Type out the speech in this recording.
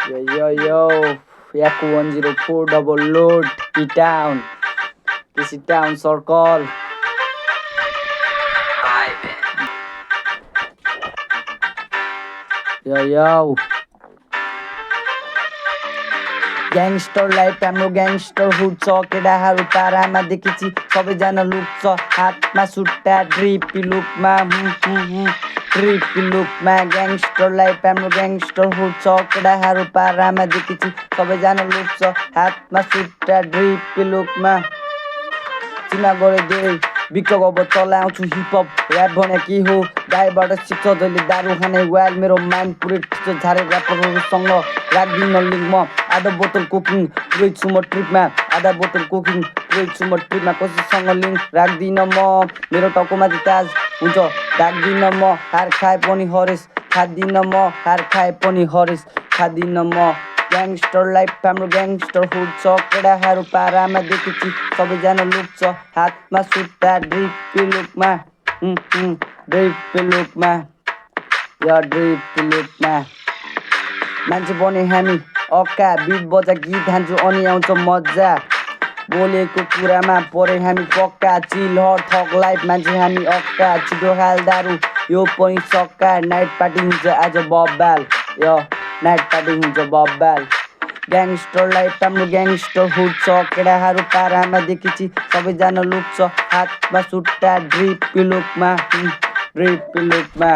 Yo, Yaku 104 double load, E-Town, PC Town Circle. Yo. Gangster life हाम्रो gangster hood छ केटाहरू पारामा देखेछि सबैजना लुक्छ हातमा सुट्टा ड्रिपी लुकमा ड्रिपी लुकमा ग्याङ्स्टर लाइफ हाम्रो ग्याङ्स्टर हुड छ केटाहरू पारामा देखेछि सबैजना लुक्छ हातमा सुट्टा ड्रिपी लुकमा चिना गरे धेरै बिक्क अब चलाउँछु हिपहप ऱ्याप भने के हो गाईबाट सिक्छ जहिले दारू खाने वाइल मेरो माइन्ड पुरै ठिक झारे ऱ्यापरहरूसँग राख्दिनँ लिङ्क म आधा बोतल कुकिङ पुरै छु म ट्रिपमा आधा बोतल कुकिङ पुरै छु म ट्रिपमा कसैसँग लिङ्क राख्दिनँ म मेरो टाउकोमा ताज हुन्छ राख्दिनँ म हार खाए पनि हरेस खाँदिनँ म हार खाए पनि हरेस खाँदिनँ म ग्याङ्स्टर लाइफ हाम्रो ग्याङ्स्टर हुड छ केटाहरू पारामा देखेछि सबैजना लुक्छ हातमा सुट्टा ड्रिपी लुकमा ड्रिपी लुकमा ड्रिपी लुकमा मान्छे बने हामी अक्का बिट बजा गीत हान्छु अनि आउँछ मजा बोलेको कुरामा परे हामी पक्का चिल हट थक लाइफ मान्छे हामी अक्का छिटो हाल दारू यो पनि सक्का नाइट पार्टी हुन्छ आज बब्बाल नाइट पार्टी हुन्छ बब्बाल ग्याङ्स्टर लाइफ हाम्रो ग्याङ्स्टर हुड छ केटाहरू पारामा देखेछि सबैजना लुक्छ हातमा सुट्टा ड्रिपी लुकमा ड्रिपी लुकमा